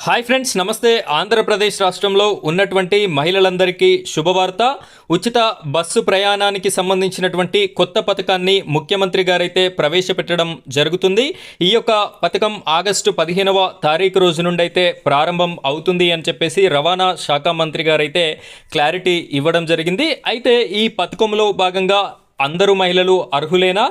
Hi friends, నమస్తే. ఆంధ్రప్రదేశ్ రాష్ట్రంలో ఉన్నటువంటి మహిళలందరికీ శుభవార్త. ఉచిత బస్సు ప్రయాణానికి సంబంధించినటువంటి కొత్త పథకాన్ని ముఖ్యమంత్రి గారైతే ప్రవేశపెట్టడం జరుగుతుంది. ఈ యొక్క పథకం ఆగస్టు 15వ తారీఖు రోజు నుండి అయితే ప్రారంభం అవుతుంది అని చెప్పేసి రవాణా శాఖ మంత్రి గారైతే క్లారిటీ ఇవ్వడం జరిగింది. అయితే ఈ పథకంలో భాగంగా అందరూ మహిళలు అర్హులేనా?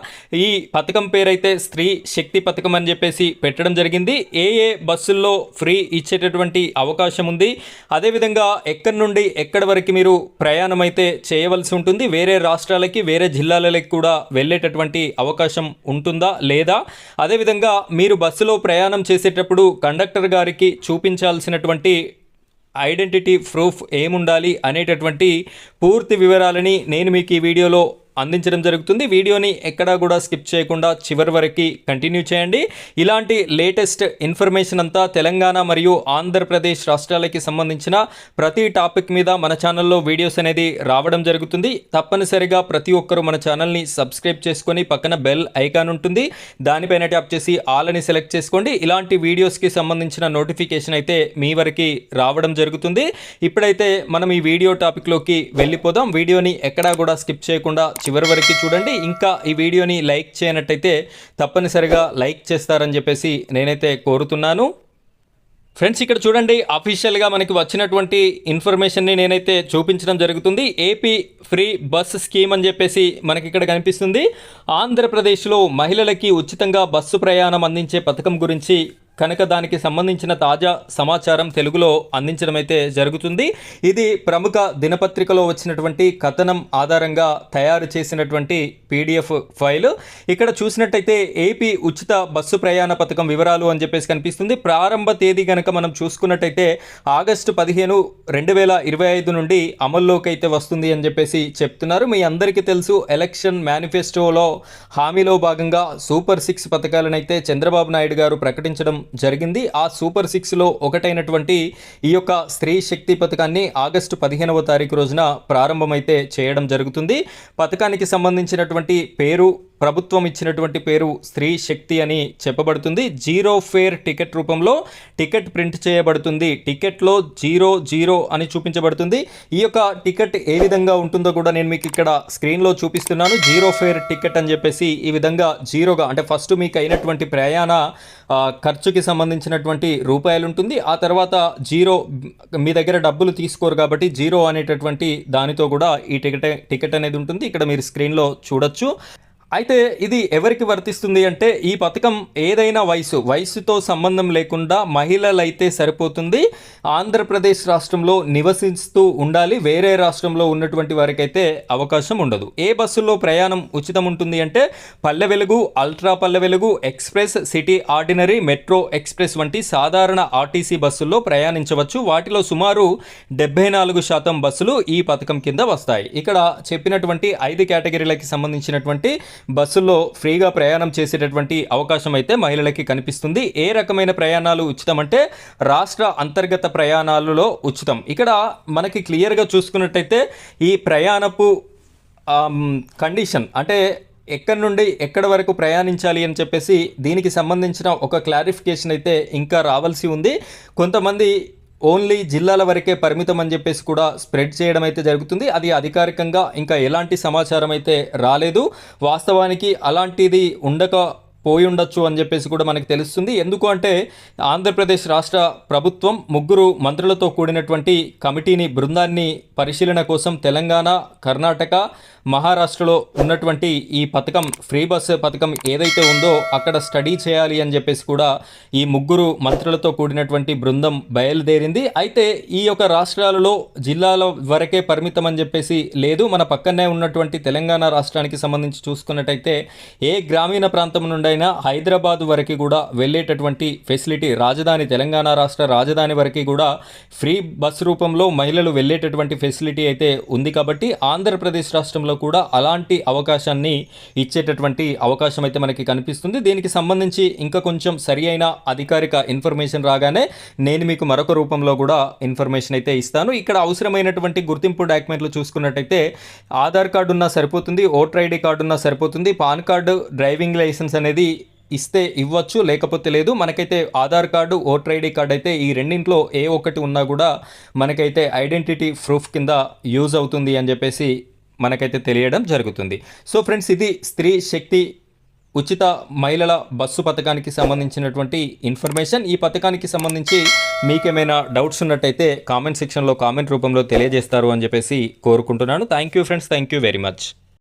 ఈ పథకం పేరైతే స్త్రీ శక్తి పథకం అని చెప్పేసి పెట్టడం జరిగింది. ఏ బస్సుల్లో ఫ్రీ ఇచ్చేటటువంటి అవకాశం ఉంది, అదేవిధంగా ఎక్కడి నుండి ఎక్కడి వరకు మీరు ప్రయాణం అయితే చేయవలసి ఉంటుంది, వేరే రాష్ట్రాలకి వేరే జిల్లాలకి కూడా వెళ్ళేటటువంటి అవకాశం ఉంటుందా లేదా, అదేవిధంగా మీరు బస్సులో ప్రయాణం చేసేటప్పుడు కండక్టర్ గారికి చూపించాల్సినటువంటి ఐడెంటిటీ ప్రూఫ్ ఏముండాలి అనేటటువంటి పూర్తి వివరాలని నేను మీకు ఈ వీడియోలో అందించడం జరుగుతుంది. వీడియోని ఎక్కడా కూడా స్కిప్ చేయకుండా చివరి వరకు కంటిన్యూ చేయండి. ఇలాంటి లేటెస్ట్ ఇన్ఫర్మేషన్ అంతా తెలంగాణ మరియు ఆంధ్రప్రదేశ్ రాష్ట్రాలకి సంబంధించిన ప్రతి టాపిక్ మీద మన ఛానల్లో వీడియోస్ అనేది రావడం జరుగుతుంది. తప్పనిసరిగా ప్రతి ఒక్కరూ మన ఛానల్ని సబ్స్క్రైబ్ చేసుకొని పక్కన బెల్ ఐకాన్ ఉంటుంది, దానిపైన ట్యాప్ చేసి ఆల్ అని సెలెక్ట్ చేసుకోండి. ఇలాంటి వీడియోస్కి సంబంధించిన నోటిఫికేషన్ అయితే మీ వరకు రావడం జరుగుతుంది. ఇప్పుడైతే మనం ఈ వీడియో టాపిక్లోకి వెళ్ళిపోదాం. వీడియోని ఎక్కడా కూడా స్కిప్ చేయకుండా చివరి వరకు చూడండి. ఇంకా ఈ వీడియోని లైక్ చేయనట్టయితే తప్పనిసరిగా లైక్ చేస్తారని చెప్పేసి నేనైతే కోరుతున్నాను. ఫ్రెండ్స్, ఇక్కడ చూడండి, అఫీషియల్గా మనకి వచ్చినటువంటి ఇన్ఫర్మేషన్ని నేనైతే చూపించడం జరుగుతుంది. ఏపీ ఫ్రీ బస్ స్కీమ్ అని చెప్పేసి మనకి ఇక్కడ కనిపిస్తుంది. ఆంధ్రప్రదేశ్లో మహిళలకి ఉచితంగా బస్సు ప్రయాణం అందించే పథకం గురించి కనుక దానికి సంబంధించిన తాజా సమాచారం తెలుగులో అందించడం అయితే జరుగుతుంది. ఇది ప్రముఖ దినపత్రికలో వచ్చినటువంటి కథనం ఆధారంగా తయారు చేసినటువంటి పీడిఎఫ్ ఫైల్. ఇక్కడ చూసినట్టయితే ఏపీ ఉచిత బస్సు ప్రయాణ పథకం వివరాలు అని చెప్పేసి కనిపిస్తుంది. ప్రారంభ తేదీ కనుక మనం చూసుకున్నట్టయితే ఆగస్టు 15, 2025 నుండి అమల్లోకి అయితే వస్తుంది అని చెప్పేసి చెప్తున్నారు. మీ అందరికీ తెలుసు, ఎలక్షన్ మేనిఫెస్టోలో హామీలో భాగంగా సూపర్ 6 పథకాలను అయితే చంద్రబాబు నాయుడు గారు ప్రకటించడం జరిగింది. ఆ సూపర్ 6లో ఒకటైనటువంటి ఈ యొక్క స్త్రీ శక్తి పథకాన్ని ఆగస్టు 15వ తారీఖు రోజున ప్రారంభమైతే చేయడం జరుగుతుంది. పథకానికి సంబంధించినటువంటి పేరు, ప్రభుత్వం ఇచ్చినటువంటి పేరు స్త్రీ శక్తి అని చెప్పబడుతుంది. 0 ఫేర్ టికెట్ రూపంలో టికెట్ ప్రింట్ చేయబడుతుంది. టికెట్లో 00 అని చూపించబడుతుంది. ఈ యొక్క టికెట్ ఏ విధంగా ఉంటుందో కూడా నేను మీకు ఇక్కడ స్క్రీన్లో చూపిస్తున్నాను. 0 ఫేర్ టికెట్ అని చెప్పేసి ఈ విధంగా జీరోగా, అంటే ఫస్ట్ మీకు అయినటువంటి ప్రయాణ ఖర్చుకి సంబంధించినటువంటి రూపాయలు ఉంటుంది. ఆ తర్వాత 0, మీ దగ్గర డబ్బులు తీసుకోరు కాబట్టి 0 అనేటటువంటి దానితో కూడా ఈ టికెట్ అనేది ఉంటుంది. ఇక్కడ మీరు స్క్రీన్లో చూడొచ్చు. అయితే ఇది ఎవరికి వర్తిస్తుంది అంటే, ఈ పథకం ఏదైనా వయసుతో సంబంధం లేకుండా మహిళలైతే సరిపోతుంది. ఆంధ్రప్రదేశ్ రాష్ట్రంలో నివసిస్తూ ఉండాలి, వేరే రాష్ట్రంలో ఉన్నటువంటి వారికైతే అవకాశం ఉండదు. ఏ బస్సుల్లో ప్రయాణం ఉచితం ఉంటుంది అంటే Palle Velugu, ultra Palle Velugu, express, city ordinary, metro express వంటి సాధారణ ఆర్టీసీ బస్సుల్లో ప్రయాణించవచ్చు. వాటిలో సుమారు 74% బస్సులు ఈ పథకం కింద వస్తాయి. ఇక్కడ చెప్పినటువంటి 5 కేటగిరీలకి సంబంధించినటువంటి బస్సుల్లో ఫ్రీగా ప్రయాణం చేసేటటువంటి అవకాశం అయితే మహిళలకి కనిపిస్తుంది. ఏ రకమైన ప్రయాణాలు ఉచితం అంటే రాష్ట్ర అంతర్గత ప్రయాణాలలో ఉచితం. ఇక్కడ మనకి క్లియర్గా చూసుకున్నట్టయితే ఈ ప్రయాణపు కండిషన్, అంటే ఎక్కడి నుండి ఎక్కడి వరకు ప్రయాణించాలి అని చెప్పేసి దీనికి సంబంధించిన ఒక క్లారిఫికేషన్ అయితే ఇంకా రావాల్సి ఉంది. కొంతమంది ఓన్లీ జిల్లాల వరకే పరిమితం అని చెప్పేసి కూడా స్ప్రెడ్ చేయడం అయితే జరుగుతుంది. అది అధికారికంగా ఇంకా ఎలాంటి సమాచారం అయితే రాలేదు. వాస్తవానికి అలాంటిది పోయి ఉండొచ్చు అని చెప్పేసి కూడా మనకు తెలుస్తుంది. ఎందుకు అంటే ఆంధ్రప్రదేశ్ రాష్ట్ర ప్రభుత్వం 3 మంత్రులతో కూడినటువంటి బృందాన్ని పరిశీలన కోసం తెలంగాణ, కర్ణాటక, మహారాష్ట్రలో ఉన్నటువంటి ఈ పథకం, ఫ్రీ బస్ పథకం ఏదైతే ఉందో అక్కడ స్టడీ చేయాలి అని చెప్పేసి కూడా ఈ 3 మంత్రులతో కూడినటువంటి బృందం బయలుదేరింది. అయితే ఈ యొక్క రాష్ట్రాలలో జిల్లాల వరకే పరిమితం అని చెప్పేసి లేదు. మన పక్కనే ఉన్నటువంటి తెలంగాణ రాష్ట్రానికి సంబంధించి చూసుకున్నట్టయితే ఏ గ్రామీణ ప్రాంతం నుండైనా హైదరాబాద్ వరకు కూడా వెళ్ళేటటువంటి ఫెసిలిటీ, రాజధాని, తెలంగాణ రాష్ట్ర రాజధాని వరకు కూడా ఫ్రీ బస్ రూపంలో మహిళలు వెళ్ళేటటువంటి ఫెసిలిటీ అయితే ఉంది. కాబట్టి ఆంధ్రప్రదేశ్ రాష్ట్రంలో కూడా అలాంటి అవకాశాన్ని ఇచ్చేటటువంటి అవకాశం అయితే మనకి కనిపిస్తుంది. దీనికి సంబంధించి ఇంకా కొంచెం సరి అయిన అధికారిక ఇన్ఫర్మేషన్ రాగానే నేను మీకు మరొక రూపంలో కూడా ఇన్ఫర్మేషన్ అయితే ఇస్తాను. ఇక్కడ అవసరమైనటువంటి గుర్తింపు డాక్యుమెంట్లు చూసుకున్నట్టయితే ఆధార్ కార్డు ఉన్నా సరిపోతుంది, ఓటర్ ఐడి కార్డు ఉన్నా సరిపోతుంది, పాన్ కార్డు, డ్రైవింగ్ లైసెన్స్ అనేది ఇస్తే ఇవ్వచ్చు, లేకపోతే లేదు. మనకైతే Aadhaar card, voter ID card అయితే ఈ రెండింట్లో ఏ ఒక్కటి ఉన్నా కూడా మనకైతే ఐడెంటిటీ ప్రూఫ్ కింద యూజ్ అవుతుంది అని చెప్పేసి మనకైతే తెలియడం జరుగుతుంది. సో ఫ్రెండ్స్, ఇది స్త్రీ శక్తి ఉచిత మహిళల బస్సు పథకానికి సంబంధించినటువంటి ఇన్ఫర్మేషన్. ఈ పథకానికి సంబంధించి మీకేమైనా డౌట్స్ ఉన్నట్టయితే కామెంట్ సెక్షన్లో కామెంట్ రూపంలో తెలియజేస్తారు అని చెప్పేసి కోరుకుంటున్నాను. Thank you friends, thank you very much.